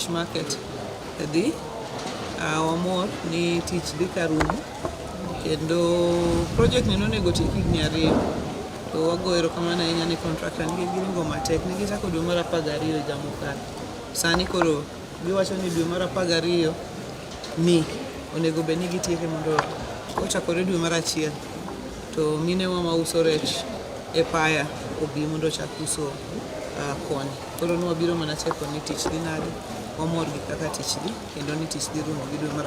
fish market dhi wamor ni tich dhi karumo kendo project ni nonego tiek higni 2 to wago erokamano ahinya ne contractor nikech giringo matek ne gichako dwe mar 12 jamokalo. Sani koro giwacho ni dwe mar 12 ni onego bed ni gitieke mondo ochakore dwe mar 1 to minewa mauso rech e paya obi mondo ochak uso koni. Koro nwabiro mana cheko ni tich dhi nade, wamor gi kaka tich dhi kendo ni tich dhi rumo gi dwe mar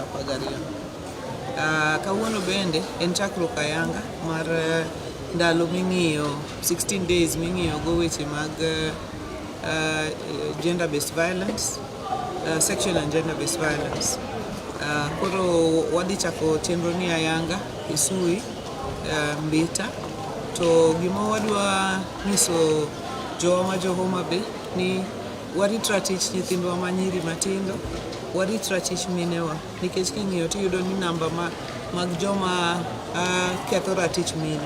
12. Kawuono bende en chakruok ayanga mar ndalo ming'iyo 16 days ming'iyo go weche mag gender based violence, sexual and gender based violence. Koro wadhi chako chenro ni ayanga Kisui, Mbita, to gima wadwa nyiso jowa ma jo Homabay ni waritra tich nyithindwa manyiri matindo, waritra tich minewa nikech king'iyo tiyudo ni namba mag joma ketho ratich mine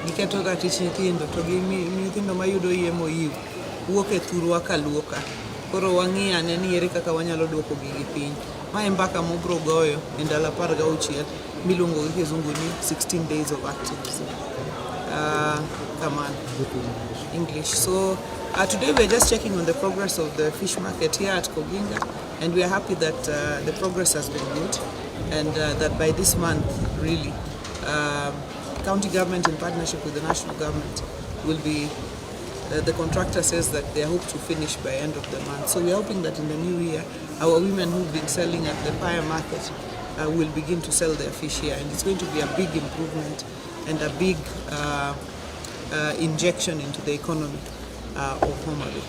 giketho ratich nyithindo to gi nyithindo mayudo yemo yiw wuok e thurwa kaluoka. Koro wang'iyo ane ni ere kaka wanyalo duoko gigi piny. Mae mbaka mobro goyo e ndalo 16 miluongo gi kizungu ni 16 days of activism. Come on, English. So today we're just checking on the progress of the fish market here at Koginga, and we are happy that the progress has been good, and that by this month, really, county government in partnership with the national government will be, the contractor says that they hope to finish by end of the month. So we're hoping that in the new year, our women who've been selling at the Paya market will begin to sell their fish here, and it's going to be a big improvement and a big injection into the economy of Homabay.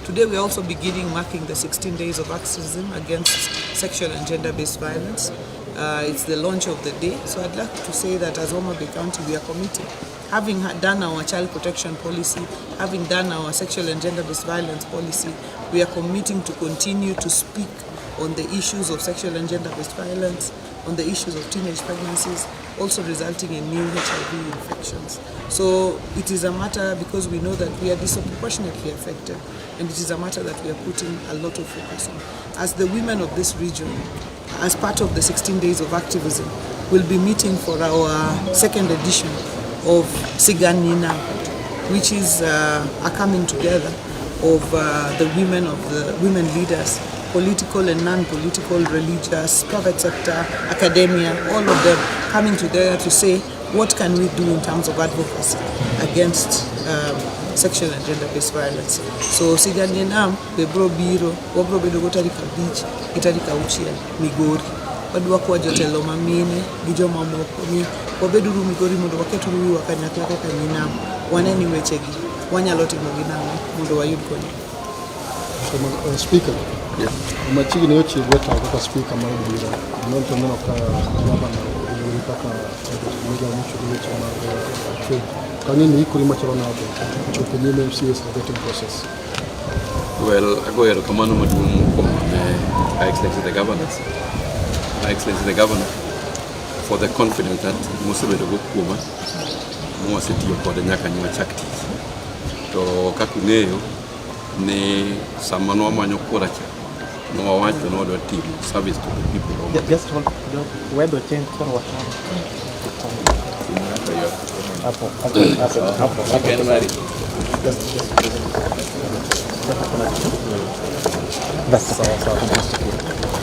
Today we're also beginning marking the 16 days of activism against sexual and gender-based violence. It's the launch of the day, so I'd like to say that as Homabay County we are committed, having done our child protection policy, having done our sexual and gender-based violence policy, we are committing to continue to speak on the issues of sexual and gender-based violence, on the issues of teenage pregnancies, also resulting in new HIV infections. So it is a matter because we know that we are disproportionately affected, and it is a matter that we are putting a lot of focus on. As the women of this region, as part of the 16 days of activism, we'll be meeting for our second edition of Siganina, which is a coming together of the women leaders, political and non-political, religious, private sector, academia, all of them coming together to say what can we do in terms of advocacy against sexual and gender-based violence. So Siganina, Bebro Biro, Wabro Bedogo Tarika Beach, Itarika Uchiel, Migori. Wadwa kwa jotelo mamine, gijo mamoko ni wabeduru Migori mondo waketuru wakanyakla kaka nyinam. Waneni wechegi, wanyalo timo ginamo mondo wayud konyo. So, Speaker, yeah. Machigi ni yochi weta kaka speaker marubira. Nonto mwana kwa nyaba na ulipaka mega mwisho kulecha na trade. Kanini hiko lima chalona hapo? Chupenyime MCS vetting process. Well, I go here to command from Her Excellency the Governor. Her Excellency the Governor for the confidence that Musebe the Gokuma Mwasiti for the Nyaka Nywa Chakti. To Kakuneyo ne Samano Manyokoracha. No one to know the team service to the people. Just hold where the change for what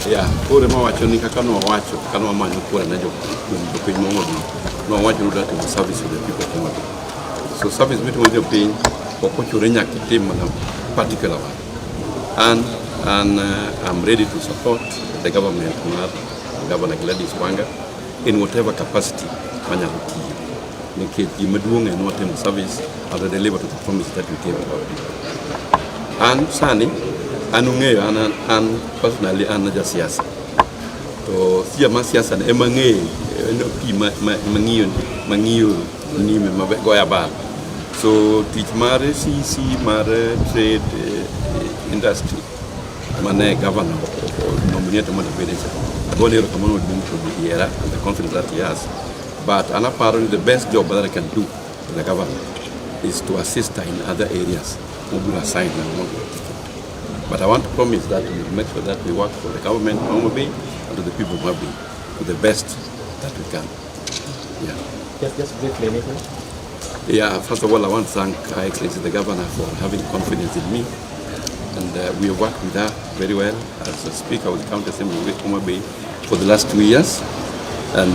yeah, ore mawacho ni kaka no wacho kano manyo kura na jopiny momogi no wacho that the service to the people. So service between the piny okochore nyaka tim na particular one. And I'm ready to support the government, Governor GLADYS WANGA, in whatever capacity manyalo tiyo. Nikech gimaduong' en watimo service and deliver to the promise that we gave to our people. And sani, anung'eyo an personally an ja siasa. To siya ma siasa na ema ng'eyo pi mang'iyo nime magoya bal. So tich mare CC mare trade industry mane governor nominated man Bedecha. Bonero Kamano to the era and the confidence that he has. But apparently the best job that I can do to the government is to assist her in other areas. But I want to promise that we will make sure that we work for the government of Homabay and to the people of Homabay to the best that we can. Yeah. Just briefly, anything? Yeah, first of all, I want to thank Her Excellency the Governor for having confidence in me. And we have worked with her very well as a Speaker of the County Assembly of Homabay for the last 2 years. And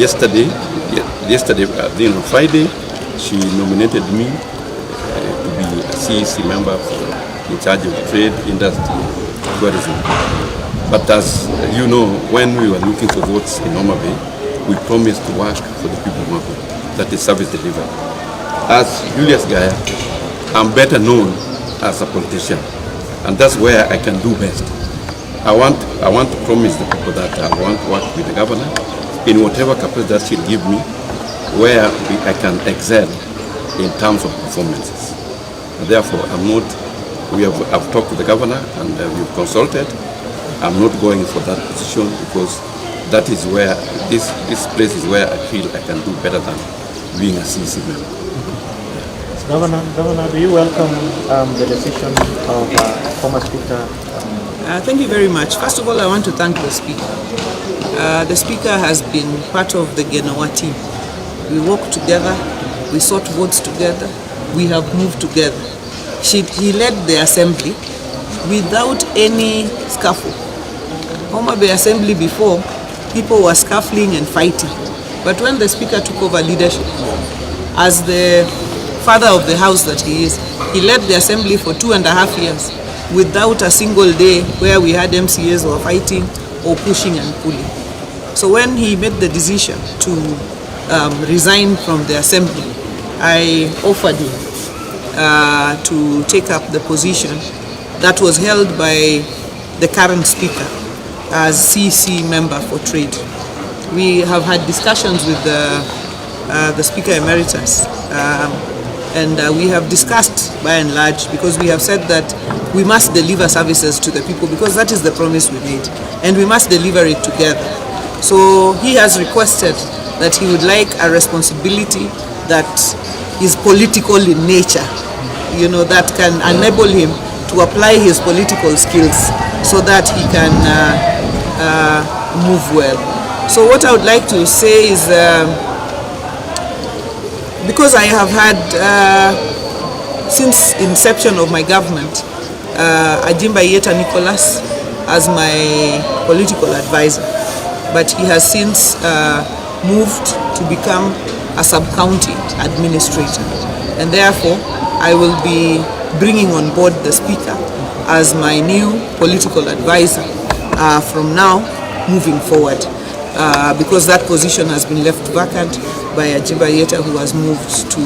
yesterday, at the end of Friday, she nominated me to be a CEC member in charge of trade, industry, tourism. But as you know, when we were looking for votes in Homabay, we promised to work for the people of Homabay, that is service delivery. As Julius Gaya, I'm better known as a politician, and that's where I can do best. I want to promise the people that I want to work with the governor in whatever capacity that she'll give me, where I can excel in terms of performances. And therefore, I've talked to the governor and we've consulted. I'm not going for that position because that is where this place is where I feel I can do better than being a CC member. Governor, do you welcome the decision of former Speaker? Thank you very much. First of all, I want to thank the Speaker. The Speaker has been part of the Genoa team. We worked together, we sought votes together, we have moved together. He led the assembly without any scuffle. Homabay Assembly before, people were scuffling and fighting. But when the Speaker took over leadership, as the father of the house that he is, he led the assembly for 2.5 years without a single day where we had MCAs who were fighting or pushing and pulling. So when he made the decision to resign from the assembly, I offered him to take up the position that was held by the current speaker as CC member for trade. We have had discussions with the Speaker Emeritus and we have discussed by and large, because we have said that we must deliver services to the people because that is the promise we made and we must deliver it together. So he has requested that he would like a responsibility that is political in nature, you know, that can enable him to apply his political skills so that he can move well. So what I would like to say is, because I have had, since inception of my government, Gaya Nicholas as my political advisor, but he has since moved to become a sub-county administrator, and therefore I will be bringing on board the Speaker as my new political advisor from now moving forward, because that position has been left vacant by Gaya, who has moved to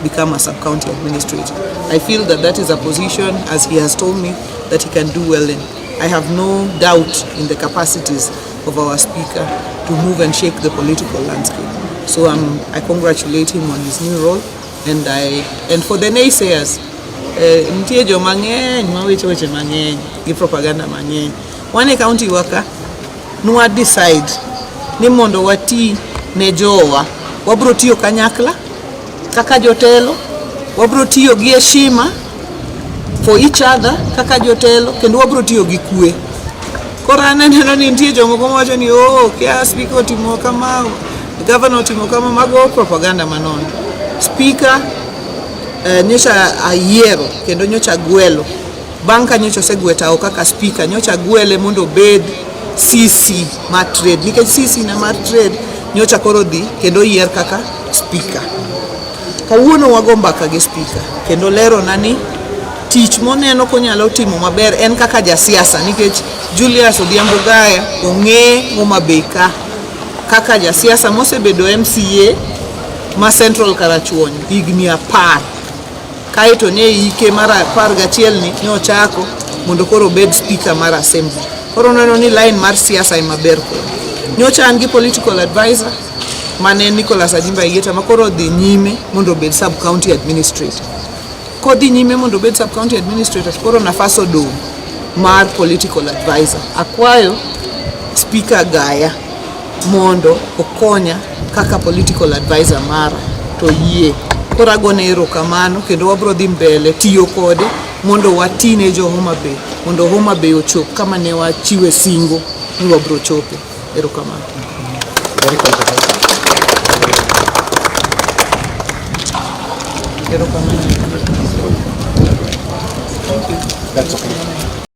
become a sub-county administrator. I feel that that is a position, as he has told me, that he can do well in. I have no doubt in the capacities of our Speaker to move and shake the political landscape. So I congratulate him on his new role, and for the naysayers, nitie jo mang'eny mawacho weche mang'eny gi propaganda mang'eny. Wan e county worker nwa decide ni mondo wati ne jowa, wabro tiyo kanyakla kaka jotelo, wabro tiyo gi heshima for each other kaka jotelo, kendo wabro tiyo gi kwe. Koro aneno ni nitie jomoko mawacho ni kia Speaker otimo kama, Governor otimo kama, mago propaganda manono. Speaker nyocha ayiero kendo nyocha gwelo, bang' ka nyocha osegweta kaka Speaker, nyocha gwele mondo obed CC mar trade, nikech CC na mar trade nyocha koro dhi kendo yier kaka Speaker. Kawuono wago mbaka gi Speaker kendo lero nani tich moneno konyalo timo maber en kaka jasiasa, nikech Julius Gaya ong'e Homabay kaka jasiasa mosebedo MCA ma Central Karachuonyo higni 10, kaeto ne ike mar 11 ni nyochako mondo koro bed Speaker mar Assembly. Koro neno ni line mar siasa ema ber ko. Nyocha an gi political advisor mane Nicholas Gaya ma koro dhi nyime mondo bed sub county administrator. Kodhi nyime mondo bed sub county administrator, koro nafas odong' mar political advisor. Akwayo Speaker Gaya mondo okonya kaka political advisor mara, to yie koro agone erokamano kendo wabro dhi mbele tiyo kode mondo watine jo Homabay mondo Homabay ochop kama ne wachiwe singo ni wabro chope. Erokamano. Very comprehensive. Erokamano. That's okay.